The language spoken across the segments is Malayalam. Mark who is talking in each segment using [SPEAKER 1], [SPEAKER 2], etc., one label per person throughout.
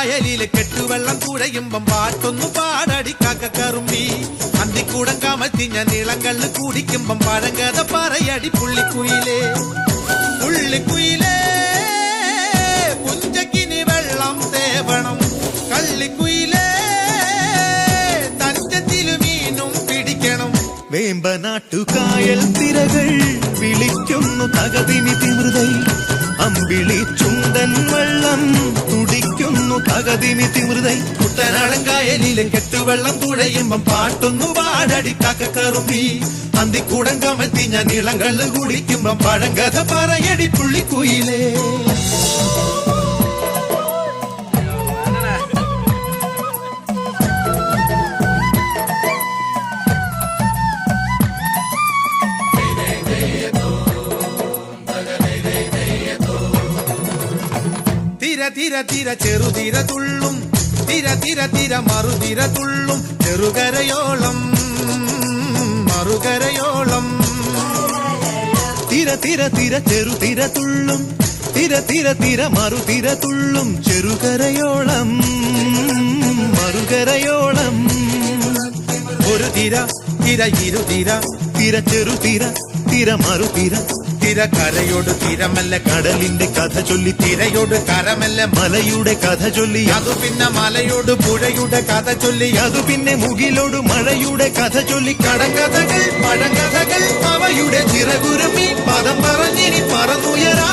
[SPEAKER 1] കായലിലെ കെട്ടുവെള്ളം കുഴയുമ്പം പാട്ടൊന്നു പാടടി കാക്കക്കറുമ്പി അന്തിക്കൂടം കമത്തി ഞാൻ ഇളങ്കള്ള് കുടിക്കുമ്പം പഴങ്കഥ പറയടി പുള്ളിക്കുയിലേ പുള്ളിക്കുയിലേ പുഞ്ചക്കിനി വെള്ളം തേവണം കള്ളിക്കുയിലേ തഞ്ചത്തിലു മീനും പിടിക്കണം വേമ്പനാട്ടുകായൽ തിരകൾ വിളിക്കുന്നു തകതിനി തിമൃതൈ അമ്പിളി ചുണ്ടൻ വെള്ളം തുടിക്കുന്നു തകതിനി തിമൃതൈ കുട്ടനാടൻ കായലിലെ കെട്ടുവെള്ളം തുഴയുമ്പം പാട്ടൊന്നു പാടടി കാക്കക്കറുമ്പി അന്തിക്കൂടം കമത്തി ഞാൻ ഇളങ്കള്ള് കുടിക്കുമ്പം പഴങ്കഥ പറയടി പുള്ളിക്കുയിലേ തിര തിര ചെറുതിര തുള്ളും തിര തിര തിര മറുതിര തുള്ളും ചെറുകരയോളം മറുകരയോളം തിര തിര തിര ചെറുതിര തുള്ളും തിര തിര തിര മറുതിര തുള്ളും ചെറുകരയോളം മറുകരയോളം ഒരു തിര തിര ഇരുതിര തിര ചെറുതിര തിര മറുതിര തിര കരയോട് തിരമല്ല കടലിന്റെ കഥ ചൊല്ലി തിരയോട് കരമല്ല മലയുടെ കഥ ചൊല്ലി അതു പിന്നെ മലയോട് പുഴയുടെ കഥ ചൊല്ലി അതു പിന്നെ മുകിലോട് മഴയുടെ കഥ ചൊല്ലി കടങ്കഥകൾ പഴങ്കഥകൾ അവയുടെ ചിറകുരുമി പദം പറഞ്ഞിനി പറന്നുയരാ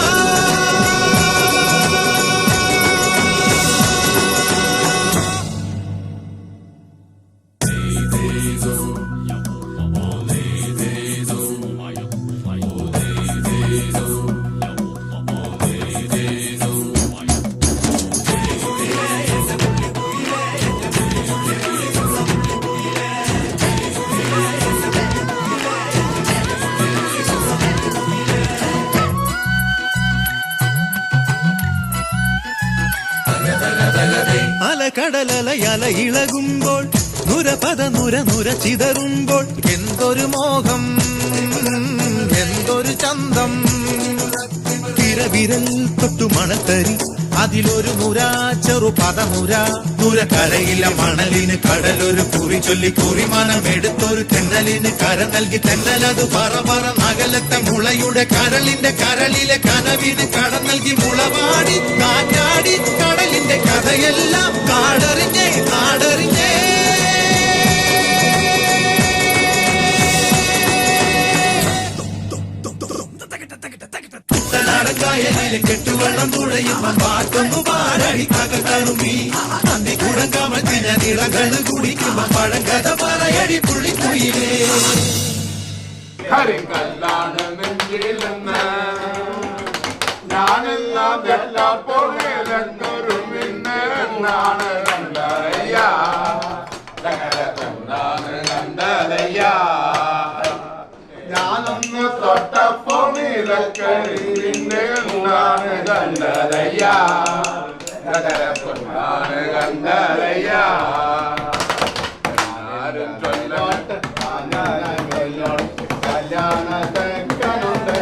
[SPEAKER 1] അലകടലല ഇളകുമ്പോൾ നുരപദ നുര നുര ചിതറുമ്പോൾ എന്തൊരു മോഹം എന്തൊരു ചന്തം തിരവിരൽ തൊട്ടു മണത്തരി അതിലൊരു നുര ചെറുപദമുര നുര കരയില മണലിന് കടലൊരു കുറി ചൊല്ലി കുറിമാനം എടുത്തൊരു തെന്നലിന് കര നൽകി തെന്നലത് പറ പറ നഗലത്തെ മുളയുടെ കരളിന്റെ കരളിലെ കനവിന് കട നൽകി മുളവാടി കാറ്റാടി കടലിന്റെ കഥയെല്ലാം കാടറിഞ്ഞേ നാടറിഞ്ഞേ കായലിലെ കെട്ടുവെള്ളം തുഴയുമ്പം പാട്ടൊന്നു പാടടി കാക്കക്കറുമ്പി അന്തിക്കൂടം കമത്തി ഞാൻ ഇളങ്കള്ള് കുടിക്കുമ്പം പഴങ്കഥ പറയടി പുള്ളിക്കുയിലേ
[SPEAKER 2] കരിങ്കല്ലാണ് നെഞ്ചിലെന്ന് ഞാനെല്ലാം എല്ലപ്പോൾ മേലൊരു മിന്നാണ് കണ്ടതയ്യ കണ്ടതയ്യ ഞാനൊന്ന് തൊട്ടപ്പോ നീലക്കരിന്റെ കണ്ടാണ് കണ്ടതയ്യ പൊന്നാണ് കണ്ടതയ്യ ആരും ചൊല്ലോട്ട് കല്യാണത്തേക്കനുണ്ട്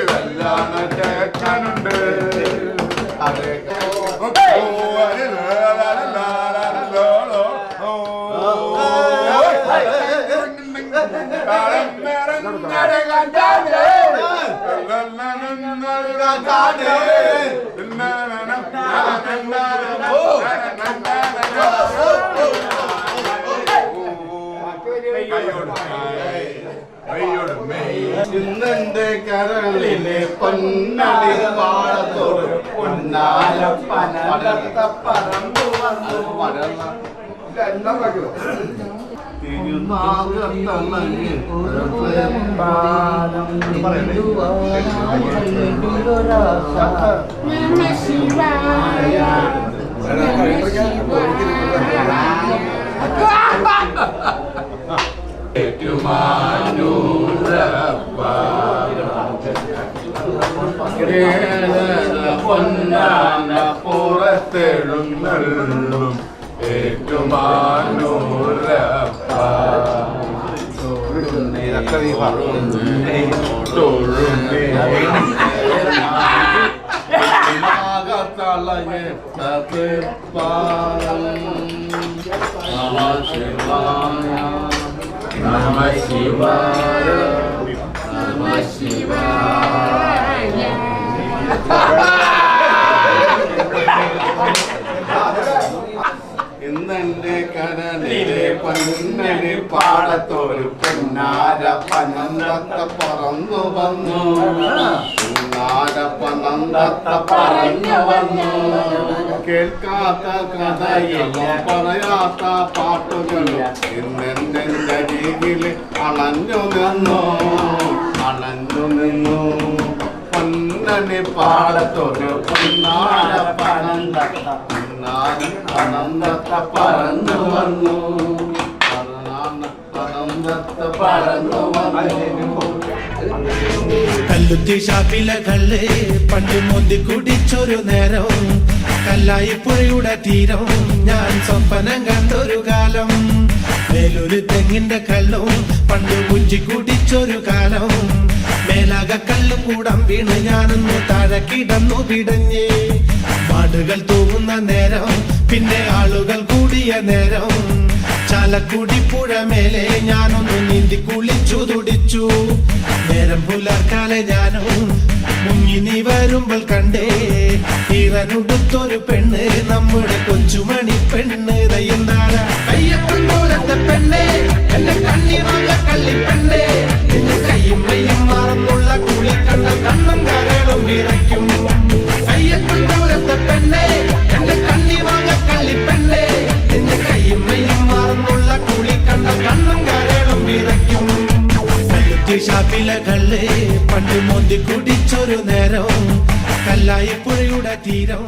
[SPEAKER 2] കല്യാണത്തേക്കനുണ്ട് അതെ ഇന്നെന്റെ കരളിലെ പൊന്നളി വാളത്തോട് പൊന്നാല പനത്ത പറമ്പു വന്നു പൊന്നാന പുറത്തെഴുന്നള്ളും ഏറ്റുമാനൂരപ്പ തൊഴുന്നേ നമ ശിവായ നമ ശിവായ. ഇന്നെന്റെ കരളിലെ പൊന്നണി പാടത്തൊരു പൊന്നാര പനന്തത്ത പറന്നു വന്നു. പൊന്നാര പനന്തത്ത പറഞ്ഞു വന്നു. കേൾക്കാത്ത കഥയില്ല പറയാത്ത പാട്ടുകളും ഇന്നെന്റെ അരികിൽ അണഞ്ഞു നിന്നു. അണഞ്ഞു നിന്നു പൊന്നണി പാടത്തൊരു പൊന്നാര പനന്തത്ത അനന്തത്തെ പറന്നു വന്നു. അനന്തത്തെ പറന്നു വന്നു.
[SPEAKER 1] കല്ലുത്തി ഷാപ്പിലെ കള്ള് പണ്ട് മോന്തി കുടിച്ചൊരു നേരം കല്ലായി പുഴയുടെ തീരം ഞാൻ സ്വപ്നം കണ്ടൊരു കാലം. വേലൊരു തെങ്ങിന്റെ കല്ലും പണ്ട് കുഞ്ചി കുടിച്ചൊരു കാലം. മേലാക കല്ലും കൂടം വീണ് ഞാനൊന്നു താഴെ കിടന്നു പിടഞ്ഞ്. പാടുകൾ തൂങ്ങുന്ന നേരം പിന്നെ ആളുകൾ കൂടിയ നേരം ചാലക്കുടി പുഴ മേലെ ഞാനൊന്ന് നീന്തി കുളിച്ചു തുടിച്ചു. നേരം പുലർക്കാലെ ഞാനും മുങ്ങി നീ വരുമ്പോൾ കണ്ടേ ഈറനുടുത്തൊരു പെണ്ണ് നമ്മുടെ കൊച്ചുമണി പെണ്ണ്. ദയ്യന്താഴ കയ്യപ്പൂരത്തെ പെണ്ണെ എന്റെ കണ്ണിറുള്ള കള്ളിപ്പെണ്ണെ എന്റെ കയ്യും മയ്യും മറന്നുള്ള കുളി കണ്ട കണ്ണും കരളും വിറയ്ക്കും. കയ്യപ്പൂരത്തെ പെണ്ണെ എന്റെ കണ്ണിറുള്ള കള്ളിപ്പെണ്ണെ എന്റെ കയ്യും മയ്യും മറന്നുള്ള കുളി കണ്ട കണ്ണും കരളും വിറയ്ക്കും. ഷാപ്പിലെ കള്ള് പണ്ട് മോന്തി കുടിച്ചൊരു നേരം കല്ലായി പുഴയുടെ തീരം.